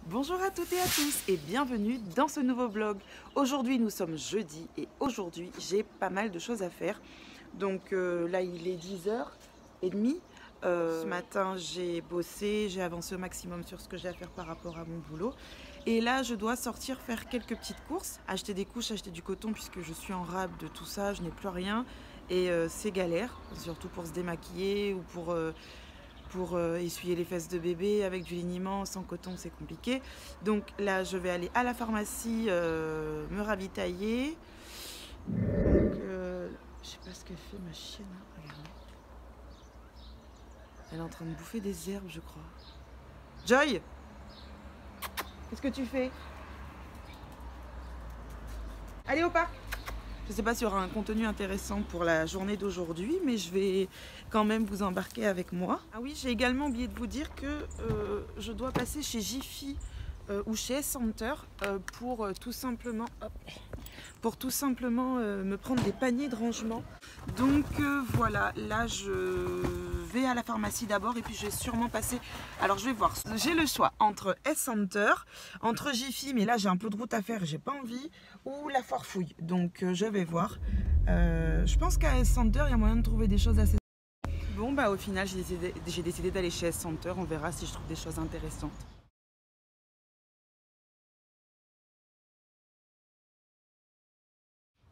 Bonjour à toutes et à tous et bienvenue dans ce nouveau vlog. Aujourd'hui nous sommes jeudi et aujourd'hui j'ai pas mal de choses à faire. Donc là il est 10h30. Ce matin j'ai bossé, j'ai avancé au maximum sur ce que j'ai à faire par rapport à mon boulot. Et là je dois sortir faire quelques petites courses, acheter des couches, acheter du coton puisque je suis en rab de tout ça, je n'ai plus rien. Et c'est galère, surtout pour se démaquiller ou pour essuyer les fesses de bébé avec du liniment, sans coton c'est compliqué. Donc là je vais aller à la pharmacie me ravitailler. Donc je sais pas ce qu'elle fait ma chienne, hein. Regardez. Elle est en train de bouffer des herbes je crois. Joy, qu'est-ce que tu fais? Allez au parc. Je ne sais pas s'il y aura un contenu intéressant pour la journée d'aujourd'hui, mais je vais quand même vous embarquer avec moi. Ah oui, j'ai également oublié de vous dire que je dois passer chez Jiffy ou chez S-Center pour tout simplement, me prendre des paniers de rangement. Donc voilà, là je vais à la pharmacie d'abord et puis je vais sûrement passer. Alors je vais voir, j'ai le choix entre S-Center, entre Jiffy, mais là j'ai un peu de route à faire et j'ai pas envie, ou la Foire Fouille. Donc je vais voir. Je pense qu'à S-Center il y a moyen de trouver des choses assez. Bon bah au final j'ai décidé d'aller chez S-Center, on verra si je trouve des choses intéressantes.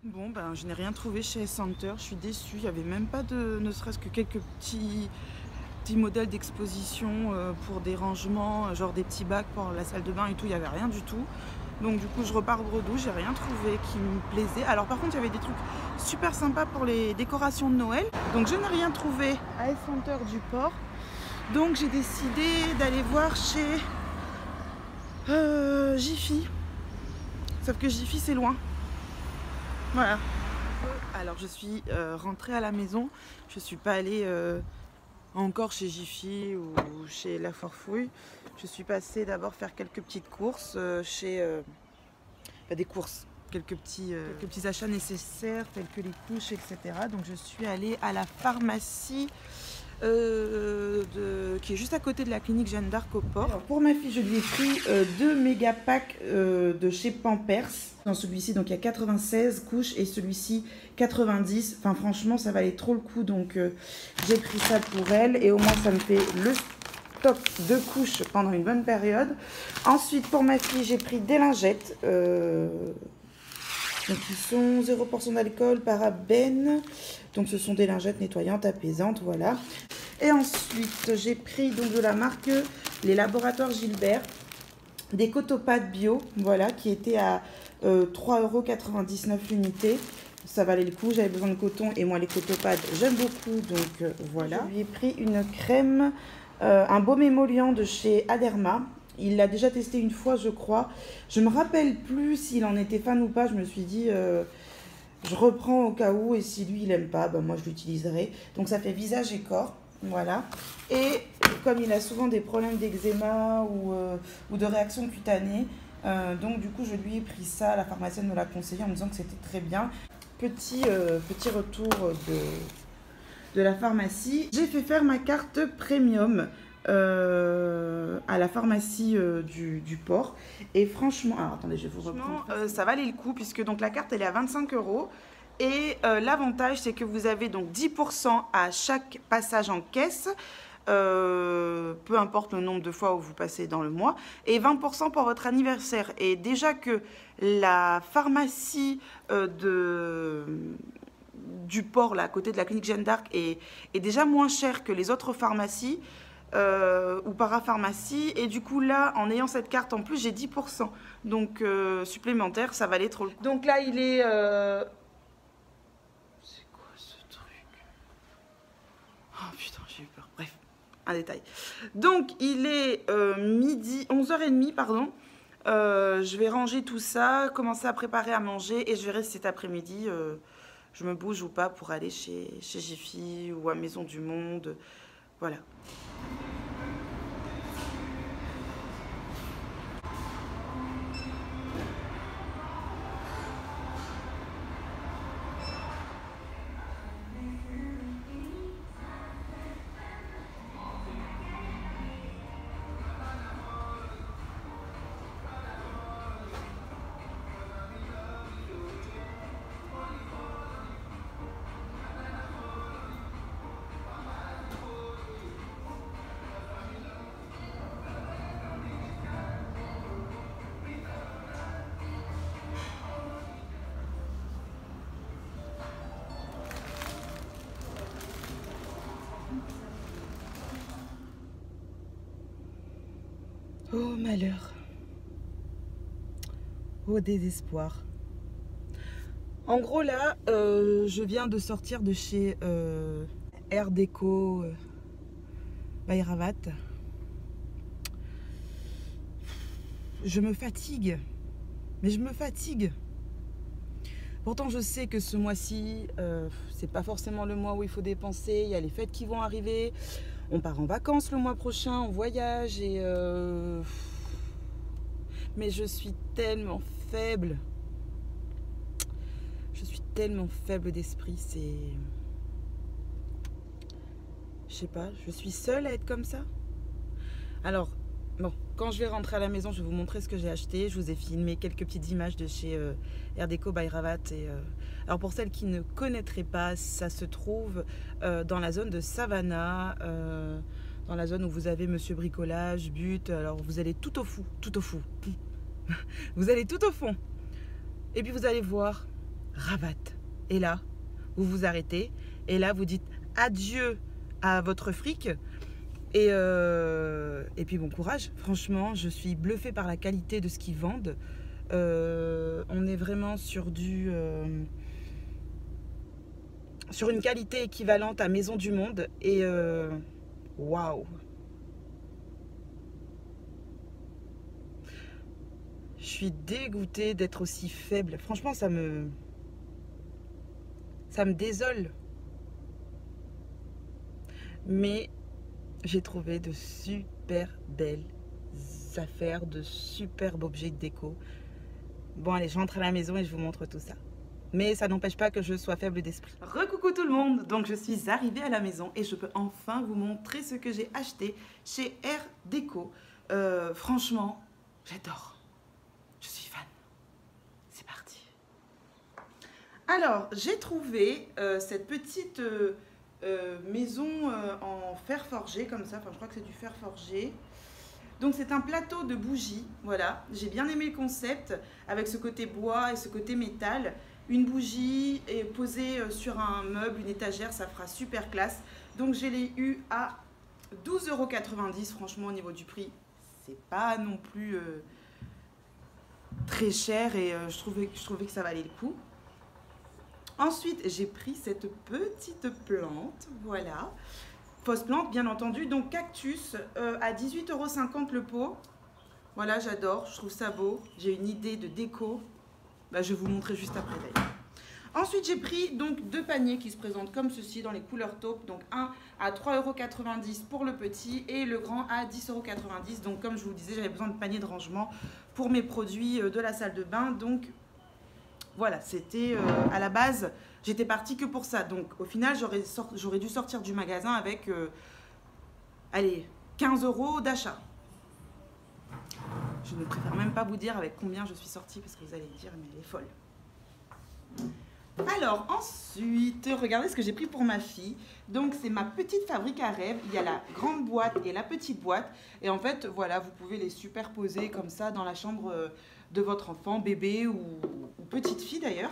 Bon ben je n'ai rien trouvé chez S-Center, je suis déçue, il n'y avait même pas de, ne serait-ce que quelques petits modèles d'exposition pour des rangements, genre des petits bacs pour la salle de bain et tout, il n'y avait rien du tout. Donc du coup je repars bredouille, j'ai rien trouvé qui me plaisait. Alors par contre il y avait des trucs super sympas pour les décorations de Noël. Donc je n'ai rien trouvé à S-Center du port. Donc j'ai décidé d'aller voir chez Jiffy. Sauf que Jiffy c'est loin. Voilà. Alors je suis rentrée à la maison. Je suis pas allée encore chez Jiffy ou chez La Foire Fouille. Je suis passée d'abord faire quelques petites courses chez des courses, quelques petits achats nécessaires tels que les couches, etc. Donc je suis allée à la pharmacie qui est juste à côté de la clinique Jeanne d'Arc au port. Alors pour ma fille, je lui ai pris 2 méga packs de chez Pampers. Dans celui-ci, donc il y a 96 couches et celui-ci 90. Enfin franchement, ça valait trop le coup, donc j'ai pris ça pour elle et au moins ça me fait le stock de couches pendant une bonne période. Ensuite, pour ma fille, j'ai pris des lingettes. Donc ils sont 0% d'alcool, parabènes. Donc ce sont des lingettes nettoyantes, apaisantes, voilà. Et ensuite j'ai pris donc de la marque Les Laboratoires Gilbert des cotopades bio, voilà, qui étaient à 3,99 € l'unité. Ça valait le coup, j'avais besoin de coton et moi les cotopades j'aime beaucoup, donc voilà. Je lui ai pris une crème, un baume émollient de chez Aderma. Il l'a déjà testé une fois je crois. Je me rappelle plus s'il en était fan ou pas, je me suis dit je reprends au cas où et si lui il aime pas, ben moi je l'utiliserai. Donc ça fait visage et corps, voilà. Et comme il a souvent des problèmes d'eczéma ou de réaction cutanée, donc du coup je lui ai pris ça, la pharmacienne me l'a conseillé en me disant que c'était très bien. Petit retour de la pharmacie. J'ai fait faire ma carte premium à la pharmacie du port et franchement, alors attendez, je vais vous reprendre. Ça valait le coup puisque donc la carte elle est à 25 € et l'avantage c'est que vous avez donc 10% à chaque passage en caisse, peu importe le nombre de fois où vous passez dans le mois, et 20% pour votre anniversaire. Et déjà que la pharmacie du port là à côté de la clinique Jeanne d'Arc est déjà moins chère que les autres pharmacies ou parapharmacie, et du coup là en ayant cette carte en plus j'ai 10% donc supplémentaire, ça valait trop le coup. Donc là il est c'est quoi ce truc? Oh putain j'ai eu peur, bref, un détail. Donc il est midi, 11h30 pardon. Je vais ranger tout ça, commencer à préparer à manger et je verrai si cet après-midi je me bouge ou pas pour aller chez Jiffy ou à Maison du Monde, voilà. Oh malheur. Au désespoir. En gros là, je viens de sortir de chez Air Déco by Ravat. Je me fatigue, mais je me fatigue. Pourtant je sais que ce mois-ci, c'est pas forcément le mois où il faut dépenser. Il y a les fêtes qui vont arriver. On part en vacances le mois prochain, on voyage et... Mais je suis tellement faible. Je suis tellement faible d'esprit, c'est... Je sais pas, je suis seule à être comme ça. Alors, bon, quand je vais rentrer à la maison, je vais vous montrer ce que j'ai acheté. Je vous ai filmé quelques petites images de chez Air Déco by Ravat. Alors pour celles qui ne connaîtraient pas, ça se trouve dans la zone de Savannah, dans la zone où vous avez Monsieur Bricolage, But. Alors vous allez tout au fond. Vous allez tout au fond. Et puis vous allez voir Ravat. Et là, vous vous arrêtez. Et là, vous dites adieu à votre fric. Et puis bon courage. Franchement, je suis bluffée par la qualité de ce qu'ils vendent. On est vraiment sur sur une qualité équivalente à Maison du Monde. Et waouh! Je suis dégoûtée d'être aussi faible. Franchement, ça me désole. Mais j'ai trouvé de super belles affaires, de superbes objets de déco. Bon, allez, je rentre à la maison et je vous montre tout ça. Mais ça n'empêche pas que je sois faible d'esprit. Recoucou tout le monde. Donc, je suis arrivée à la maison et je peux enfin vous montrer ce que j'ai acheté chez Air Déco. Franchement, j'adore. Je suis fan. C'est parti. Alors, j'ai trouvé cette petite maison en fer forgé comme ça. Enfin, je crois que c'est du fer forgé. Donc, c'est un plateau de bougies. Voilà. J'ai bien aimé le concept avec ce côté bois et ce côté métal. Une bougie est posée sur un meuble, une étagère, ça fera super classe. Donc, je l'ai eu à 12,90 €. Franchement, au niveau du prix, c'est pas non plus très cher et je trouvais que ça valait le coup. Ensuite, j'ai pris cette petite plante, voilà. Fausse plante, bien entendu. Donc, cactus à 18,50 € le pot. Voilà, j'adore, je trouve ça beau. J'ai une idée de déco. Bah, je vais vous montrer juste après d'ailleurs. Ensuite, j'ai pris donc 2 paniers qui se présentent comme ceci dans les couleurs taupe. Donc, un à 3,90 € pour le petit et le grand à 10,90 €. Donc, comme je vous le disais, j'avais besoin de paniers de rangement pour mes produits de la salle de bain. Donc, voilà, c'était à la base, j'étais partie que pour ça. Donc, au final, j'aurais dû sortir du magasin avec, allez, 15 € d'achat. Je ne préfère même pas vous dire avec combien je suis sortie parce que vous allez me dire, mais elle est folle. Alors, ensuite, regardez ce que j'ai pris pour ma fille. Donc, c'est ma petite fabrique à rêves. Il y a la grande boîte et la petite boîte. Et en fait, voilà, vous pouvez les superposer comme ça dans la chambre de votre enfant, bébé ou petite fille d'ailleurs.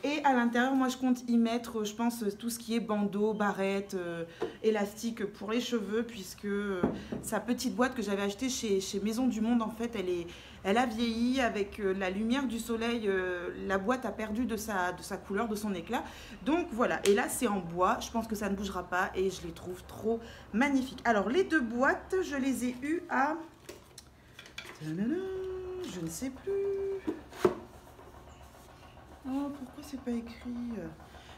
Et à l'intérieur, moi, je compte y mettre, je pense, tout ce qui est bandeau, barrette, élastique pour les cheveux, puisque sa petite boîte que j'avais achetée chez Maison du Monde, en fait, elle a vieilli avec la lumière du soleil. La boîte a perdu de sa couleur, de son éclat. Donc voilà, et là c'est en bois. Je pense que ça ne bougera pas et je les trouve trop magnifiques. Alors les 2 boîtes, je les ai eues à... Je ne sais plus. Oh, pourquoi c'est pas écrit?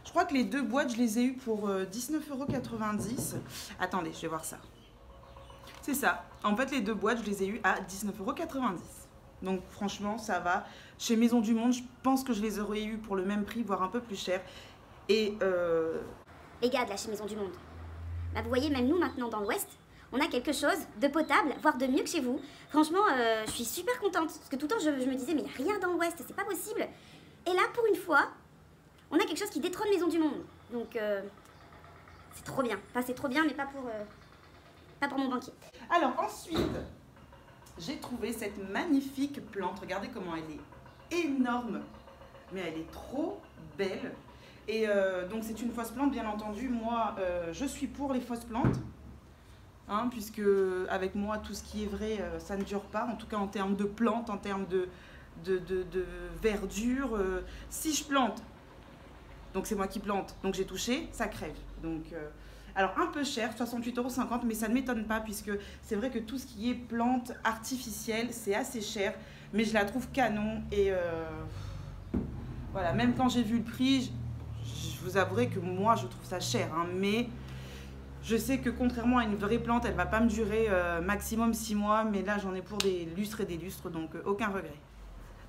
Je crois que les 2 boîtes, je les ai eues pour 19,90 €. Attendez, je vais voir ça. C'est ça. En fait, les 2 boîtes, je les ai eues à 19,90 €. Donc franchement, ça va. Chez Maison du Monde, je pense que je les aurais eues pour le même prix, voire un peu plus cher. Et les gars de là chez Maison du Monde, bah, vous voyez, même nous maintenant dans l'Ouest, on a quelque chose de potable, voire de mieux que chez vous. Franchement, je suis super contente. Parce que tout le temps, je me disais, mais il n'y a rien dans l'Ouest, c'est pas possible. Et là, pour une fois, on a quelque chose qui détrône Maison du Monde. Donc, c'est trop bien. Enfin, c'est trop bien, mais pas pour mon banquier. Alors, ensuite, j'ai trouvé cette magnifique plante. Regardez comment elle est énorme. Mais elle est trop belle. Et donc, c'est une fausse plante, bien entendu. Moi, je suis pour les fausses plantes. hein, puisque avec moi, tout ce qui est vrai, ça ne dure pas, en tout cas en termes de plantes, en termes de verdure. Si je plante, donc c'est moi qui plante, donc j'ai touché, ça crève. Donc, alors un peu cher, 68,50 €, mais ça ne m'étonne pas, puisque c'est vrai que tout ce qui est plantes artificielles, c'est assez cher, mais je la trouve canon. Et voilà, même quand j'ai vu le prix, je vous avouerai que moi, je trouve ça cher, hein, mais je sais que contrairement à une vraie plante, elle ne va pas me durer maximum 6 mois, mais là, j'en ai pour des lustres et des lustres, donc aucun regret.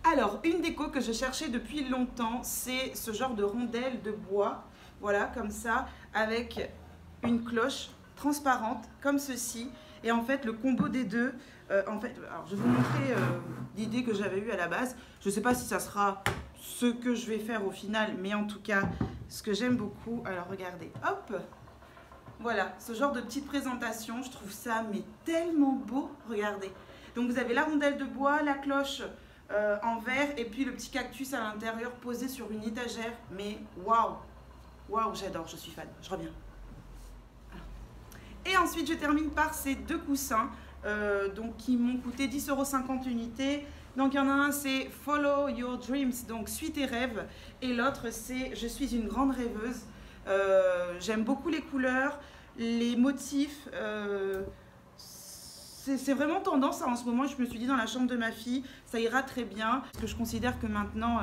Alors, une déco que je cherchais depuis longtemps, c'est ce genre de rondelle de bois, voilà, comme ça, avec une cloche transparente, comme ceci. Et en fait, le combo des deux, en fait, alors je vais vous montrer l'idée que j'avais eue à la base. Je ne sais pas si ça sera ce que je vais faire au final, mais en tout cas, ce que j'aime beaucoup. Alors, regardez, hop, voilà, ce genre de petite présentation, je trouve ça mais tellement beau, regardez. Donc, vous avez la rondelle de bois, la cloche en verre et puis le petit cactus à l'intérieur posé sur une étagère. Mais waouh, waouh, j'adore, je suis fan. Je reviens. Et ensuite, je termine par ces deux coussins donc, qui m'ont coûté 10,50 € unité. Donc, il y en a un, c'est Follow Your Dreams, donc suis tes rêves. Et l'autre, c'est Je suis une grande rêveuse. J'aime beaucoup les couleurs, les motifs. C'est vraiment tendance en ce moment. Je me suis dit dans la chambre de ma fille, ça ira très bien. Parce que je considère que maintenant,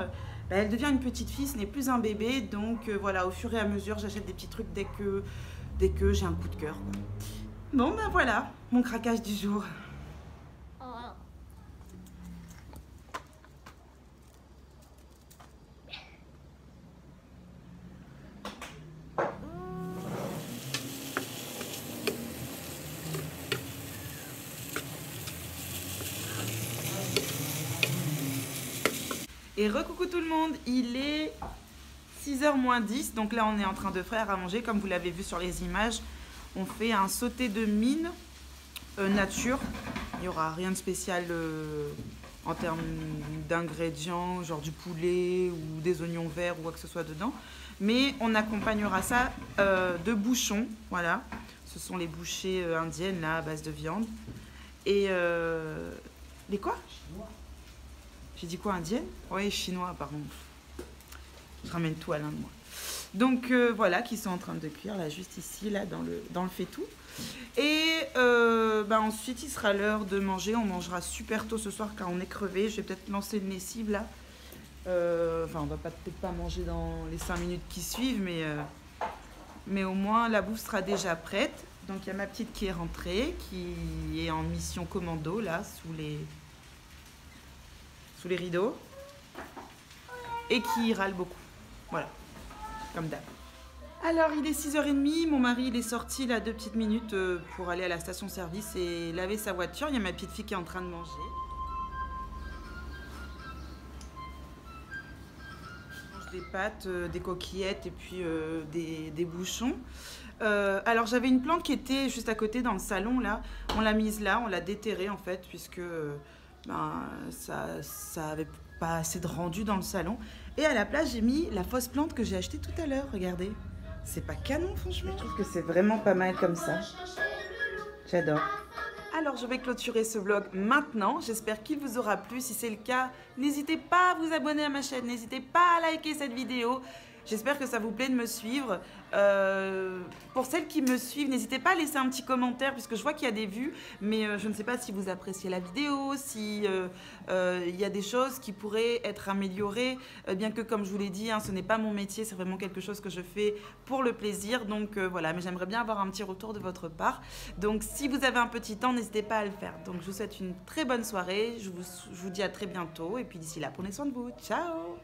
elle devient une petite fille, ce n'est plus un bébé. Donc voilà, au fur et à mesure, j'achète des petits trucs dès que j'ai un coup de cœur. Bon ben voilà, mon craquage du jour. Et recoucou tout le monde, il est 6h moins 10, donc là on est en train de faire à manger, comme vous l'avez vu sur les images. On fait un sauté de mine nature, il n'y aura rien de spécial en termes d'ingrédients, genre du poulet ou des oignons verts ou quoi que ce soit dedans. Mais on accompagnera ça de bouchons, voilà. Ce sont les bouchées indiennes là à base de viande. Et les quoi? J'ai dit quoi, indienne? Oui, chinois, pardon. Je ramène tout à l'un de moi. Donc voilà, qui sont en train de cuire, là, juste ici, là, dans le faitout. Et ensuite, il sera l'heure de manger. On mangera super tôt ce soir car on est crevé. Je vais peut-être lancer une lessive, là. Enfin, on va peut-être pas manger dans les 5 minutes qui suivent, mais au moins, la bouffe sera déjà prête. Donc, il y a ma petite qui est rentrée, qui est en mission commando, là, sous les rideaux, et qui râle beaucoup, voilà, comme d'hab. Alors il est 6h30, mon mari il est sorti là 2 petites minutes pour aller à la station-service et laver sa voiture. Il y a ma petite fille qui est en train de manger. Je mange des pâtes, des coquillettes et puis des bouchons. Alors j'avais une plante qui était juste à côté dans le salon là, on l'a mise là, on l'a déterrée en fait puisque ça avait pas assez de rendu dans le salon. Et à la place, j'ai mis la fausse plante que j'ai achetée tout à l'heure. Regardez. C'est pas canon, franchement. Je trouve que c'est vraiment pas mal comme ça. J'adore. Alors, je vais clôturer ce vlog maintenant. J'espère qu'il vous aura plu. Si c'est le cas, n'hésitez pas à vous abonner à ma chaîne. N'hésitez pas à liker cette vidéo. J'espère que ça vous plaît de me suivre. Pour celles qui me suivent, n'hésitez pas à laisser un petit commentaire puisque je vois qu'il y a des vues, mais je ne sais pas si vous appréciez la vidéo, si il y a des choses qui pourraient être améliorées, bien que comme je vous l'ai dit, hein, ce n'est pas mon métier, c'est vraiment quelque chose que je fais pour le plaisir. Donc voilà, mais j'aimerais bien avoir un petit retour de votre part. Donc si vous avez un petit temps, n'hésitez pas à le faire. Donc je vous souhaite une très bonne soirée, je vous dis à très bientôt et puis d'ici là, prenez soin de vous. Ciao!